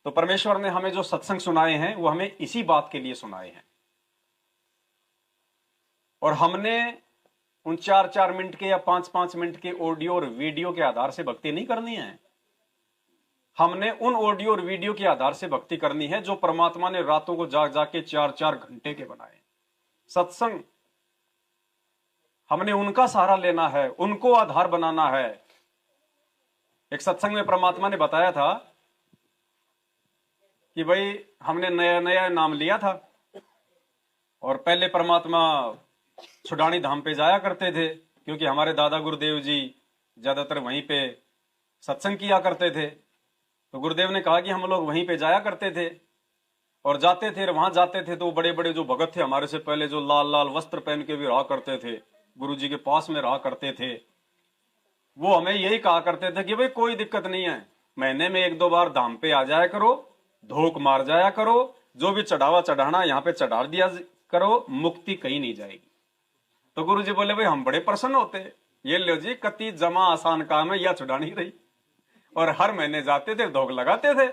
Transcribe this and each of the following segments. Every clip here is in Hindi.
तो परमेश्वर ने हमें जो सत्संग सुनाए हैं वो हमें इसी बात के लिए सुनाए हैं। और हमने उन 4-4 मिनट के या 5-5 मिनट के ऑडियो और वीडियो के आधार से भक्ति नहीं करनी है। हमने उन ऑडियो और वीडियो के आधार से भक्ति करनी है जो परमात्मा ने रातों को जाग जाग के 4-4 घंटे के बनाए। सत्संग हमने उनका सहारा लेना है, उनको आधार बनाना है। एक सत्संग में परमात्मा ने बताया था कि भाई हमने नया नया नाम लिया था और पहले परमात्मा छुडानी धाम पे जाया करते थे, क्योंकि हमारे दादा गुरुदेव जी ज्यादातर वहीं पे सत्संग किया करते थे। तो गुरुदेव ने कहा कि हम लोग वहीं पे जाया करते थे और जाते थे। वहां जाते थे तो बड़े बड़े जो भगत थे हमारे से पहले, जो लाल लाल वस्त्र पहन के भी रहा करते थे, गुरु जी के पास में रहा करते थे, वो हमें यही कहा करते थे कि भाई कोई दिक्कत नहीं है, महीने में 1-2 बार धाम पे आ जाया करो, धोख मार जाया करो, जो भी चढ़ावा चढ़ाना यहाँ पे चढ़ा दिया करो, मुक्ति कहीं नहीं जाएगी। तो गुरु जी बोले भाई हम बड़े प्रसन्न होते, ये लो जी कति जमा आसान काम है, या छुड़ानी रही। और हर महीने जाते थे, धोख लगाते थे।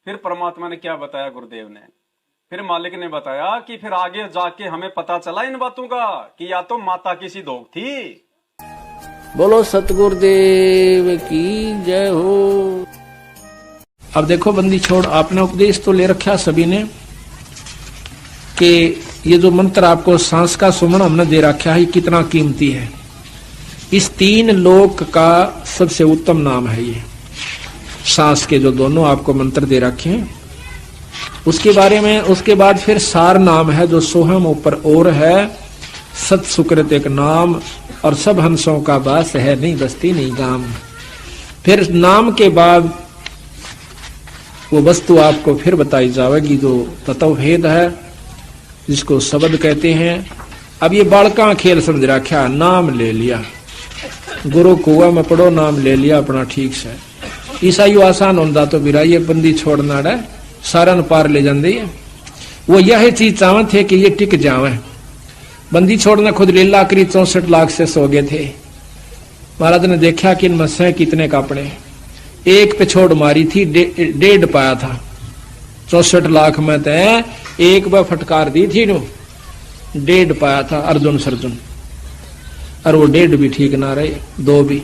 फिर परमात्मा ने क्या बताया, गुरुदेव ने, फिर मालिक ने बताया कि फिर आगे जाके हमें पता चला इन बातों का कि या तो माता की सी धोख थी। बोलो सतगुरुदेव की जय हो। अब देखो बंदी छोड़, आपने उपदेश तो ले रखा सभी ने कि ये जो मंत्र आपको सांस का सुमन हमने दे रखा है कितना कीमती है। इस 3 लोक का सबसे उत्तम नाम है ये सांस के जो दोनों आपको मंत्र दे रखे हैं। उसके बारे में उसके बाद फिर सार नाम है जो सोहम ऊपर और है, सत सुकृत एक नाम और सब हंसों का बास है, नहीं बस्ती नहीं गाम। फिर नाम के बाद वो वस्तु आपको फिर बताई जाएगी जो तत्व भेद है, जिसको शब्द कहते हैं। अब ये बालका खेल समझ रखा, नाम ले लिया, गुरु कुआ में पढ़ो, नाम ले लिया अपना ठीक से। ईसाई आसान होता तो बिरा ये बंदी छोड़ना है, सारन पार ले जाती है। वो यह चीज चाहते थे कि ये टिक जावे। बंदी छोड़ना खुद लीला करी, 64 लाख से सो गए थे। महाराज ने देखा कि इनमें से कितने कापड़े, एक पे छोड़ मारी थी, 1.5 पाया था। 64 लाख में तो एक बार फटकार दी थी, 1.5 पाया था अर्जुन सर्जुन, और वो 1.5 भी ठीक ना रहे, 2 भी।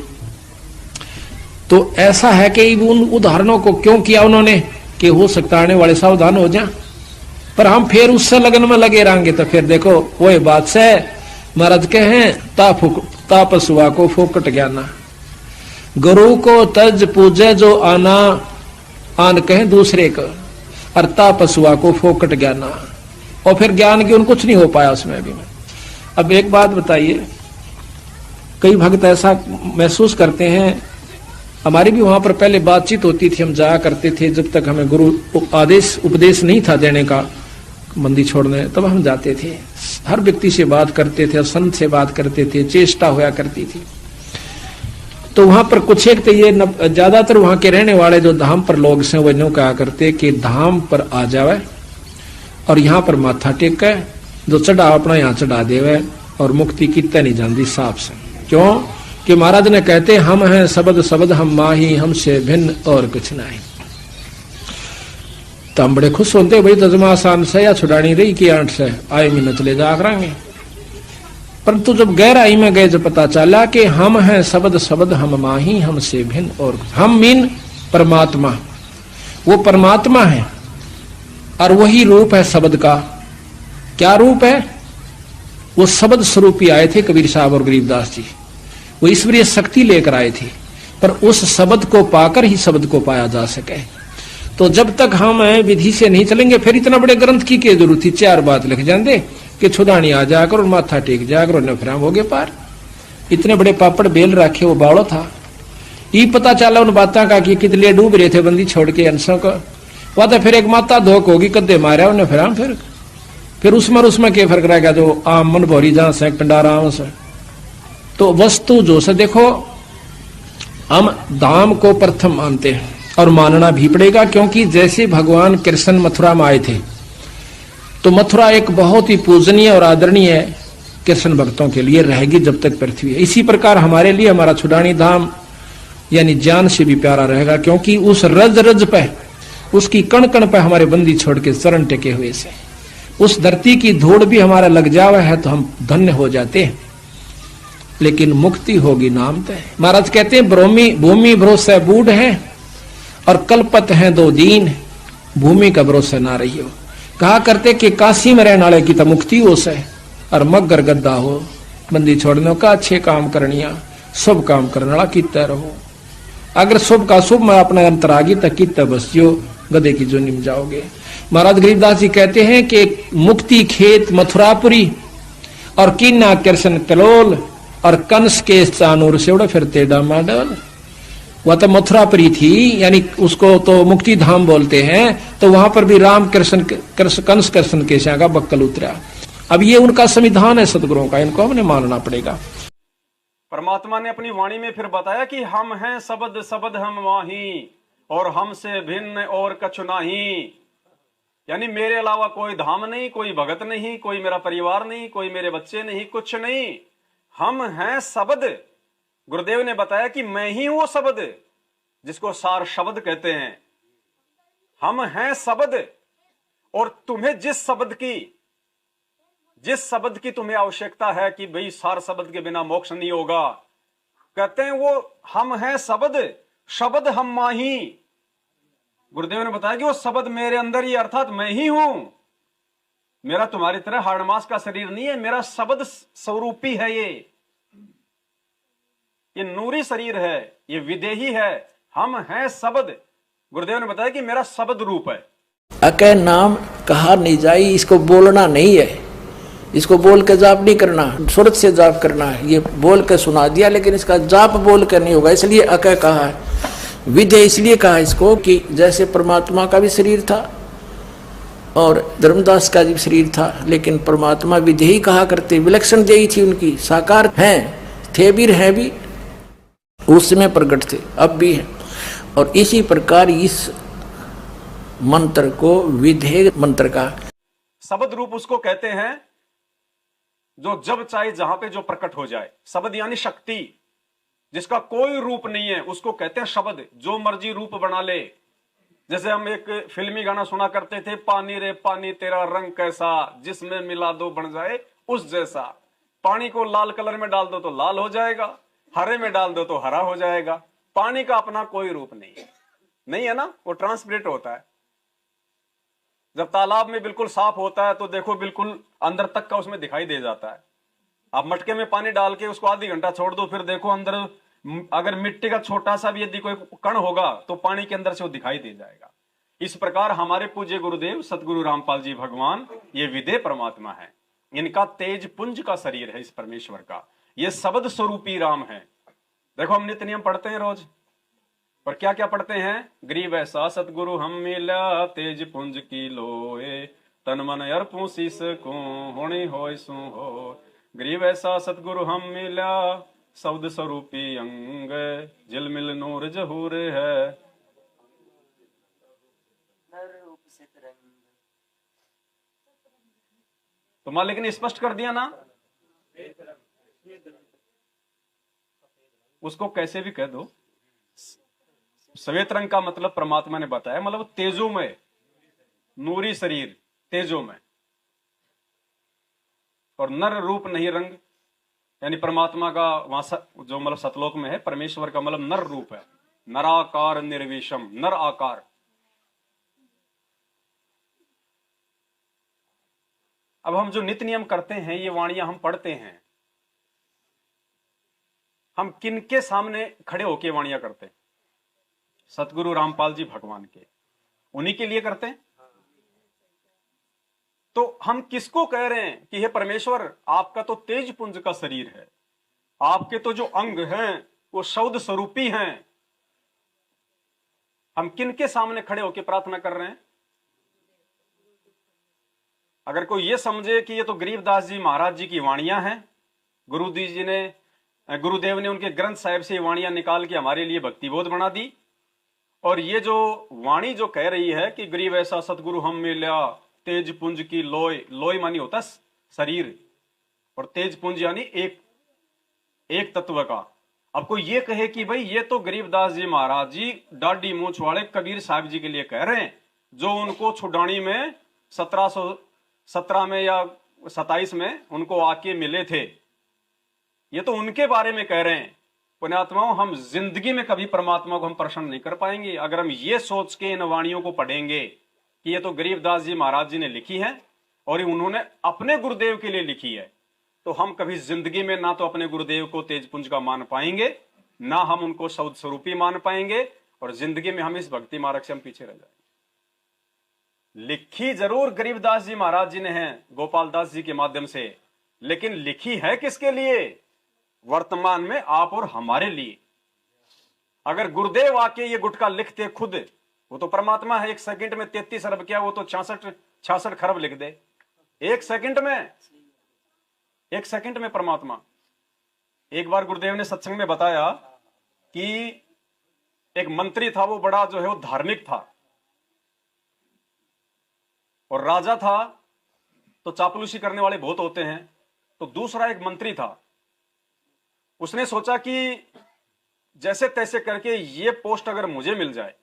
तो ऐसा है कि उन उदाहरणों को क्यों किया उन्होंने कि हो सकता आने वाले सावधान हो जाए, पर हम फिर उससे लगन में लगे रहेंगे तो फिर देखो वही बात से महाराज के हैं तापसुआ को फोकट ज्ञाना, गुरु को तज पूजे जो आना आन कहें दूसरे को, और तापसुआ को फोकट ज्ञाना। और फिर ज्ञान की उन कुछ नहीं हो पाया उसमें भी। अब एक बात बताइए, कई भक्त ऐसा महसूस करते हैं, हमारी भी वहां पर पहले बातचीत होती थी, हम जाया करते थे जब तक हमें गुरु आदेश उपदेश नहीं था देने का बंदी छोड़ने, तब हम जाते थे, हर व्यक्ति से बात करते थे, संत से बात करते थे, चेष्टा होया करती थी। तो वहां पर कुछ एक तो ये ज्यादातर वहां के रहने वाले जो धाम पर लोग से वो न्यू कहा करते कि धाम पर आ जावे और यहाँ पर माथा टेके, जो चढ़ा अपना यहाँ चढ़ा देवे और मुक्ति कितने नहीं जानती साफ से। क्यों कि महाराज ने कहते हम हैं शब्द शब्द हम माही, हमसे भिन्न और कुछ नहीं। तो हम बड़े खुश होते भाई तजमा आसान से या छुड़ानी रही कि 8 से आए महीने चले जा करेंगे। परंतु जब गहराई में गए, जब पता चला कि हम हैं शब्द शब्द हम माही, हमसे भिन्न और हम मीन परमात्मा, वो परमात्मा है और वही रूप है शब्द का। क्या रूप है? वो शब्द स्वरूप ही आए थे कबीर साहब और गरीबदास जी, वो ईश्वरीय शक्ति लेकर आए थे, पर उस शब्द को पाकर ही शब्द को पाया जा सके। तो जब तक हम विधि से नहीं चलेंगे फिर इतना बड़े ग्रंथ की क्या जरूरत थी, 4 बात लिख जाते कि छुदानी आ जाकर और माथा टेक जाकर और फिर हो गए पार। इतने बड़े पापड़ बेल रखे, वो बावड़ो था। ये पता चला उन बातों का कि कितने डूब रहे थे बंदी छोड़ के अंशों का। वह तो फिर एक माता धोख होगी, कदे मारा उन्हें फिर उसमें क्या फर्क रहेगा जो आम मन भोरी जहां से पिंडारा से। तो वस्तु जो से देखो, हम धाम को प्रथम मानते हैं और मानना भी पड़ेगा, क्योंकि जैसे भगवान कृष्ण मथुरा में आए थे तो मथुरा एक बहुत ही पूजनीय और आदरणीय कृष्ण भक्तों के लिए रहेगी जब तक पृथ्वी है। इसी प्रकार हमारे लिए हमारा छुडानी धाम यानी जान से भी प्यारा रहेगा, क्योंकि उस रज रज पे, उसकी कण कण पे हमारे बंदी छोड़ के चरण टेके हुए से उस धरती की धूड़ भी हमारा लग जावे है तो हम धन्य हो जाते हैं, लेकिन मुक्ति होगी नाम तय। महाराज कहते हैं भूमि भरोसे बूढ़ है और कलपत है दो दीन, भूमि का भरोसा ना रही हो। कहा करते कि काशी में रहने वाले की तो मुक्ति हो से और मगर गद्दा हो बंदी छोड़ने का, अच्छे काम करनिया शुभ काम करने वाला कितना रहो। अगर शुभ का शुभ में अपना अंतर आगी तक कितना बसियो गधे की जोनी में जाओगे। महाराज गरीबदास जी कहते हैं कि मुक्ति खेत मथुरापुरी और किन्ना कृष्ण तलोल और कंस के चानूर से उड़ा फिरते डामाडोल। वह तो मथुरापुरी थी, यानी उसको तो मुक्ति धाम बोलते हैं, तो वहां पर भी राम कृष्ण कंस कृष्ण के का बक्कल उतरा। अब ये उनका संविधान है सदगुरुओं का, इनको हमने मानना पड़ेगा। परमात्मा ने अपनी वाणी में फिर बताया कि हम हैं शब्द शब्द हम माही और हमसे भिन्न और कछु नाही। यानी मेरे अलावा कोई धाम नहीं, कोई भगत नहीं, कोई मेरा परिवार नहीं, कोई मेरे बच्चे नहीं, कुछ नहीं। हम हैं शब्द। गुरुदेव ने बताया कि मैं ही हूं वो शब्द जिसको सार शब्द कहते हैं। हम हैं शब्द और तुम्हें जिस शब्द की तुम्हें आवश्यकता है कि भाई सार शब्द के बिना मोक्ष नहीं होगा, कहते हैं वो हम हैं शब्द, शब्द हम माही। गुरुदेव ने बताया कि वो शब्द मेरे अंदर ही, अर्थात मैं ही हूं। मेरा तुम्हारी तरह हाड़मास का शरीर नहीं है, मेरा शब्द स्वरूपी है। ये नूरी शरीर है, ये विदेही है। हम हैं शब्द। गुरुदेव ने बताया कि मेरा शब्द रूप है। अके नाम कहा नहीं जाई, इसको बोलना नहीं है, इसको बोल के जाप नहीं करना, सूरत से जाप करना है। ये बोल के सुना दिया, लेकिन इसका जाप बोल कर नहीं होगा, इसलिए अके कहा है। विधेय इसलिए कहा इसको कि जैसे परमात्मा का भी शरीर था और धर्मदास का भी शरीर था, लेकिन परमात्मा विधेयी कहा करते, विलक्षण देही थी उनकी, साकार हैं थे भी, हैं भी, उस समय प्रकट थे, अब भी है। और इसी प्रकार इस मंत्र को विधेय मंत्र का शब्द रूप उसको कहते हैं जो जब चाहे जहां पे जो प्रकट हो जाए। शब्द यानी शक्ति, जिसका कोई रूप नहीं है उसको कहते हैं शब्द। जो मर्जी रूप बना ले। जैसे हम एक फिल्मी गाना सुना करते थे, पानी रे पानी तेरा रंग कैसा, जिसमें मिला दो बन जाए उस जैसा। पानी को लाल कलर में डाल दो तो लाल हो जाएगा, हरे में डाल दो तो हरा हो जाएगा। पानी का अपना कोई रूप नहीं है ना, वो ट्रांसपेरेंट होता है। जब तालाब में बिल्कुल साफ होता है तो देखो बिल्कुल अंदर तक का उसमें दिखाई दे जाता है। आप मटके में पानी डाल के उसको आधी घंटा छोड़ दो, फिर देखो अंदर अगर मिट्टी का छोटा सा भी यदि कोई कण होगा तो पानी के अंदर से वो दिखाई दे जाएगा। इस प्रकार हमारे पूज्य गुरुदेव सतगुरु रामपाल जी भगवान ये विदेह परमात्मा है। इनका तेज पुंज का शरीर है इस परमेश्वर का। ये शब्द स्वरूपी राम है। देखो हम नित्य नियम पढ़ते हैं रोज, पर क्या क्या पढ़ते हैं? गरीब ऐसा सतगुरु हम मिला, तेज पुंज की लोए, तन मन अर्पू शीस को होनी होय सु हो। गरीब ऐसा सतगुरु हम मिला, शब्द स्वरूपी अंग, झिलमिल नूर जहूर है। तो मालिक ने स्पष्ट कर दिया ना, उसको कैसे भी कह दो। श्वेत रंग का मतलब परमात्मा ने बताया, मतलब तेजोमय नूरी शरीर, तेजोमय। और नर रूप नहीं रंग, यानी परमात्मा का वहां जो मतलब सतलोक में है, परमेश्वर का मतलब नर रूप है। नराकार निर्विषम, नर आकार। अब हम जो नित्य नियम करते हैं, ये वाणियां हम पढ़ते हैं, हम किनके सामने खड़े होके वाणियां करते हैं? सतगुरु रामपाल जी भगवान के, उन्हीं के लिए करते हैं। तो हम किसको कह रहे हैं कि हे परमेश्वर, आपका तो तेज पुंज का शरीर है, आपके तो जो अंग हैं वो शब्द स्वरूपी हैं। हम किनके सामने खड़े होकर प्रार्थना कर रहे हैं? अगर कोई ये समझे कि ये तो गरीबदास जी महाराज जी की वाणियां हैं, गुरुदेव ने उनके ग्रंथ साहिब से वाणियां निकाल के हमारे लिए भक्तिबोध बना दी, और ये जो वाणी जो कह रही है कि गरीब ऐसा सतगुरु हम मिला, तेज पुंज की लोय, लोय मानी होता शरीर, और तेज पुंज यानी एक तत्व का। अब कोई ये कहे कि भाई ये तो गरीबदास जी महाराज जी डाडी मूछ वाले कबीर साहब जी के लिए कह रहे हैं, जो उनको छुडानी में 1717 में या 27 में उनको आके मिले थे, ये तो उनके बारे में कह रहे हैं। पुण्यात्माओं, हम जिंदगी में कभी परमात्मा को हम प्रसन्न नहीं कर पाएंगे अगर हम ये सोच के इन वाणियों को पढ़ेंगे कि ये तो गरीबदास जी महाराज जी ने लिखी है और ये उन्होंने अपने गुरुदेव के लिए लिखी है। तो हम कभी जिंदगी में ना तो अपने गुरुदेव को तेजपुंज का मान पाएंगे, ना हम उनको शब्द स्वरूपी मान पाएंगे, और जिंदगी में हम इस भक्ति मार्ग से हम पीछे रह जाएंगे। लिखी जरूर गरीबदास जी महाराज जी ने है गोपाल दास जी के माध्यम से, लेकिन लिखी है किसके लिए? वर्तमान में आप और हमारे लिए। अगर गुरुदेव आके ये गुटका लिखते खुद, वो तो परमात्मा है, 1 सेकंड में 33 अरब क्या, वो तो 66 खरब लिख दे 1 सेकंड में, 1 सेकंड में परमात्मा। एक बार गुरुदेव ने सत्संग में बताया कि एक मंत्री था, वो बड़ा जो है वो धार्मिक था, और राजा था तो चापलूसी करने वाले बहुत होते हैं। तो दूसरा एक मंत्री था, उसने सोचा कि जैसे तैसे करके ये पोस्ट अगर मुझे मिल जाए,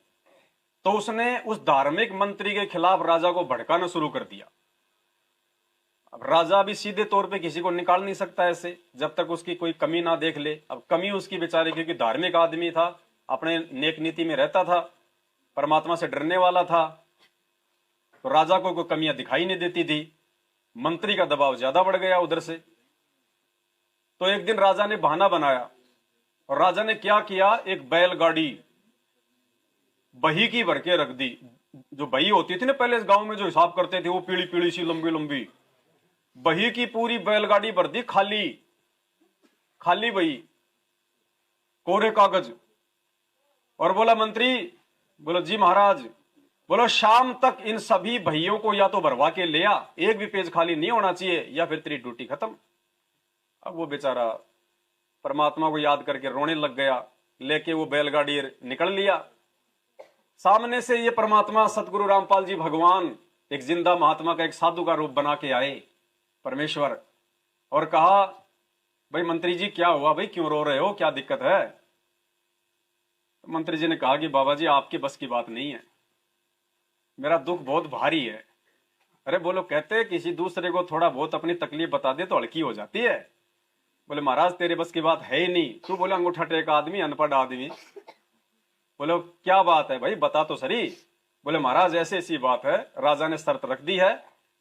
तो उसने उस धार्मिक मंत्री के खिलाफ राजा को भड़काना शुरू कर दिया। अब राजा भी सीधे तौर पे किसी को निकाल नहीं सकता ऐसे, जब तक उसकी कोई कमी ना देख ले। अब कमी उसकी बेचारे, क्योंकि धार्मिक आदमी था, अपने नेक नीति में रहता था, परमात्मा से डरने वाला था, तो राजा को कोई कमियां दिखाई नहीं देती थी। मंत्री का दबाव ज्यादा बढ़ गया उधर से। तो एक दिन राजा ने बहाना बनाया, और राजा ने क्या किया, एक बैलगाड़ी बही की भर के रख दी। जो बही होती थी ना पहले इस गांव में, जो हिसाब करते थे, वो पीली पीली सी लंबी लंबी बही की पूरी बैलगाड़ी भर दी, खाली खाली बही, कोरे कागज। और बोला मंत्री, बोलो जी महाराज, बोलो शाम तक इन सभी बहियों को या तो भरवा के ले आ, एक भी पेज खाली नहीं होना चाहिए, या फिर तेरी ड्यूटी खत्म। अब वो बेचारा परमात्मा को याद करके रोने लग गया, लेके वो बैलगाड़ी निकल लिया। सामने से ये परमात्मा सतगुरु रामपाल जी भगवान, एक जिंदा महात्मा का, एक साधु का रूप बना के आए परमेश्वर, और कहा, भाई मंत्री जी क्या हुआ, भाई क्यों रो रहे हो, क्या दिक्कत है? तो मंत्री जी ने कहा कि बाबा जी आपके बस की बात नहीं है, मेरा दुख बहुत भारी है। अरे बोलो, कहते किसी दूसरे को थोड़ा बहुत अपनी तकलीफ बता दे तो हल्की हो जाती है। बोले महाराज तेरे बस की बात है ही नहीं, तू बोले अंगूठा टेक आदमी, अनपढ़ आदमी। बोलो क्या बात है भाई, बता तो सही। बोले महाराज ऐसी ऐसी बात है, राजा ने शर्त रख दी है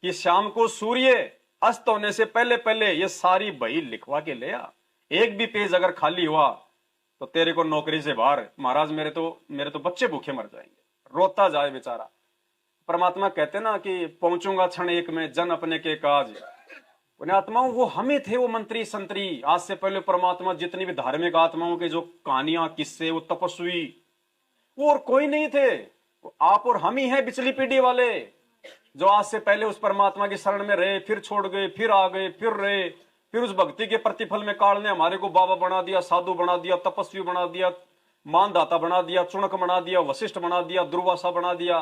कि शाम को सूर्य अस्त होने से पहले पहले ये सारी बही लिखवा के ले आ, एक भी पेज अगर खाली हुआ तो तेरे को नौकरी से बाहर। महाराज मेरे तो बच्चे भूखे मर जाएंगे। रोता जाए बेचारा। परमात्मा कहते ना कि पहुंचूंगा क्षण एक में जन अपने के काज। पुण्यात्माओं, वो हमें थे, वो मंत्री संतरी। आज से पहले परमात्मा जितनी भी धार्मिक आत्माओं के जो कहानियां, किस्से, वो तपस्वी, वो और कोई नहीं थे, आप और हम ही हैं, पिछली पीढ़ी वाले, जो आज से पहले उस परमात्मा की शरण में रहे, फिर छोड़ गए, फिर आ गए, फिर रहे, फिर उस भक्ति के प्रतिफल में काल ने हमारे को बाबा बना दिया, साधु बना दिया, तपस्वी बना दिया, मानदाता बना दिया, चुनक बना दिया, वशिष्ठ बना दिया, दुर्वासा बना दिया।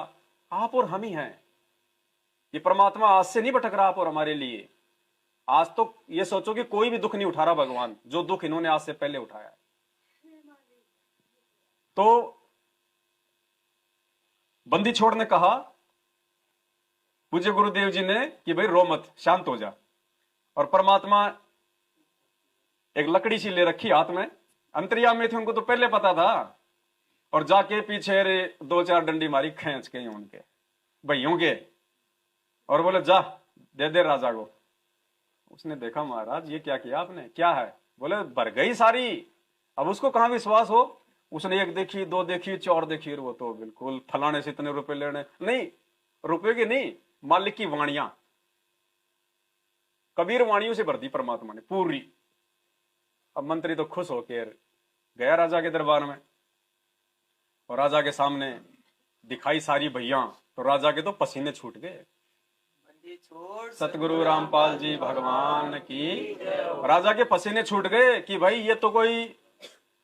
आप और हम ही हैं। ये परमात्मा आज से नहीं भटक रहा आप और हमारे लिए। आज तो ये सोचो कि कोई भी दुख नहीं उठा रहा भगवान, जो दुख इन्होंने आज से पहले उठाया। तो बंदी छोड़ ने कहा पूज्य गुरुदेव जी ने कि भाई रो मत, शांत हो जा। और परमात्मा एक लकड़ी सी ले रखी हाथ में, अंतर्यामी थे, उनको तो पहले पता था, और जाके पीछे 2-4 डंडी मारी, खींच के उनके भैयों के, और बोले जा दे दे राजा को। उसने देखा महाराज ये क्या किया आपने, क्या है? बोले भर गई सारी, अब उसको कहां विश्वास हो। उसने 1 देखी, 2 देखी, 4 देखी, वो तो बिल्कुल फलाने से इतने रुपए लेने, नहीं रुपए की नहीं, मालिक की वाणियां, कबीर वाणियों से भर दी परमात्मा ने पूरी। अब मंत्री तो खुश होकर गया राजा के दरबार में, और राजा के सामने दिखाई सारी भैया, तो राजा के तो पसीने छूट गए। सतगुरु रामपाल जी भगवान की। राजा के पसीने छूट गए कि भाई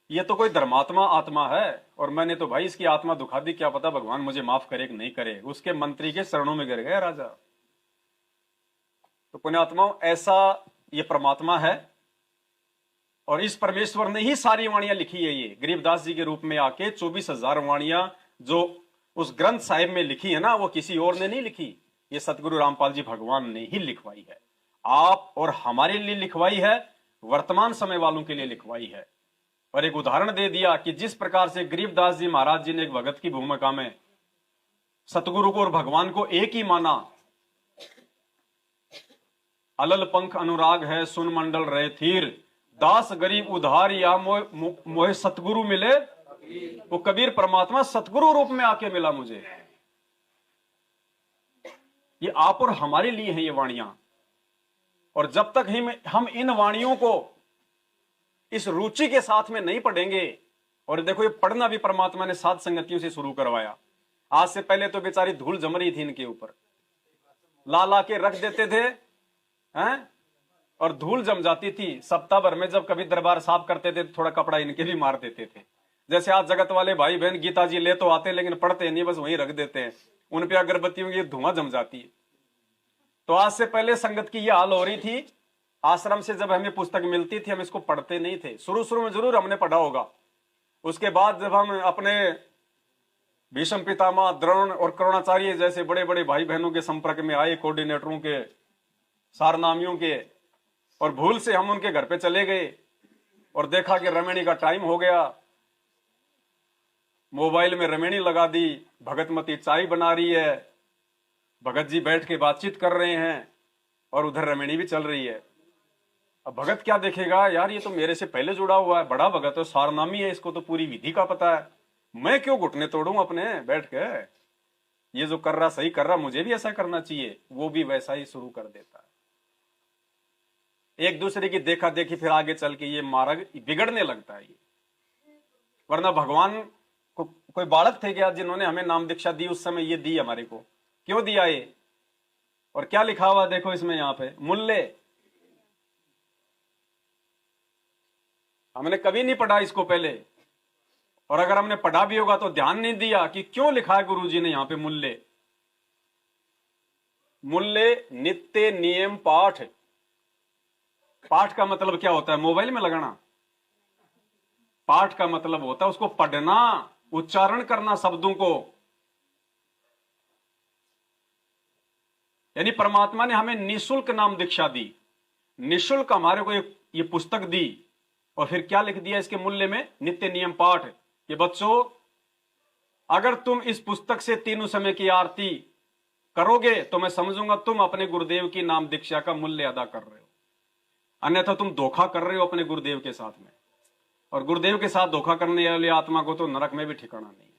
ये तो कोई धर्मात्मा आत्मा है, और मैंने तो भाई इसकी आत्मा दुखा दी, क्या पता भगवान मुझे माफ करे कि नहीं करे। उसके मंत्री के शरणों में गिर गया राजा। तो पुण्यात्माओं, ऐसा ये परमात्मा है और इस परमेश्वर ने ही सारी वाणियां लिखी है। ये गरीबदास जी के रूप में आके 24,000 वाणियां जो उस ग्रंथ साहिब में लिखी है ना, वो किसी और ने नहीं लिखी, ये सतगुरु रामपाल जी भगवान ने ही लिखवाई है। आप और हमारे लिए लिखवाई है, वर्तमान समय वालों के लिए लिखवाई है। और एक उदाहरण दे दिया कि जिस प्रकार से गरीबदास जी महाराज जी ने एक भगत की भूमिका में सतगुरु को और भगवान को एक ही माना। अलल पंख अनुराग है सुन मंडल रहे थीर, दास गरीब उधार या मोहे सतगुरु मिले। वो कबीर परमात्मा सतगुरु रूप में आके मिला मुझे। ये आप और हमारे लिए है ये वाणियां। और जब तक हम इन वाणियों को इस रुचि के साथ में नहीं पढ़ेंगे, और देखो ये पढ़ना भी परमात्मा ने साध संगतियों से शुरू करवाया। आज से पहले तो बेचारी धूल जम रही थी इनके ऊपर, ला के रख देते थे हैं, और धूल जम जाती थी। सप्ताह भर में जब कभी दरबार साफ करते थे थोड़ा कपड़ा इनके भी मार देते थे। जैसे आज जगत वाले भाई बहन गीता जी ले तो आते लेकिन पढ़ते नहीं, बस वहीं रख देते हैं, उन पे अगरबत्तियों की धुआं जम जाती है। तो आज से पहले संगत की यह हाल हो रही थी। आश्रम से जब हमें पुस्तक मिलती थी हम इसको पढ़ते नहीं थे। शुरू में जरूर हमने पढ़ा होगा। उसके बाद जब हम अपने भीष्म पितामह, द्रोण और करुणाचार्य जैसे बड़े बड़े भाई बहनों के संपर्क में आए, कोऑर्डिनेटरों के, सारनामियों के, और भूल से हम उनके घर पे चले गए और देखा कि रमेणी का टाइम हो गया। मोबाइल में रमेणी लगा दी, भगतमती चाय बना रही है, भगत जी बैठ के बातचीत कर रहे हैं और उधर रमेणी भी चल रही है। अब भगत क्या देखेगा, यार ये तो मेरे से पहले जुड़ा हुआ है, बड़ा भगत है, सारनामी है, इसको तो पूरी विधि का पता है, मैं क्यों घुटने तोड़ूं अपने बैठ के। ये जो कर रहा सही कर रहा, मुझे भी ऐसा करना चाहिए। वो भी वैसा ही शुरू कर देता है। एक दूसरे की देखा देखी फिर आगे चल के ये मार्ग बिगड़ने लगता है। ये वरना भगवान को कोई बालक थे क्या जिन्होंने हमें नाम दीक्षा दी उस समय? ये दी हमारे को, क्यों दिया ये? और क्या लिखा हुआ देखो इसमें, यहां पे मूल्य। हमने कभी नहीं पढ़ा इसको पहले, और अगर हमने पढ़ा भी होगा तो ध्यान नहीं दिया कि क्यों लिखा है गुरुजी ने यहां पे मूल्य। मूल्य नित्य नियम पाठ। पाठ का मतलब क्या होता है? मोबाइल में लगाना। पाठ का मतलब होता है उसको पढ़ना, उच्चारण करना शब्दों को। यानी परमात्मा ने हमें निःशुल्क नाम दीक्षा दी, निःशुल्क हमारे को ये पुस्तक दी, और फिर क्या लिख दिया इसके मूल्य में? नित्य नियम पाठ। कि बच्चों अगर तुम इस पुस्तक से तीनों समय की आरती करोगे तो मैं समझूंगा तुम अपने गुरुदेव की नाम दीक्षा का मूल्य अदा कर रहे हो, अन्यथा तुम धोखा कर रहे हो अपने गुरुदेव के साथ में। और गुरुदेव के साथ धोखा करने वाली आत्मा को तो नरक में भी ठिकाना नहीं।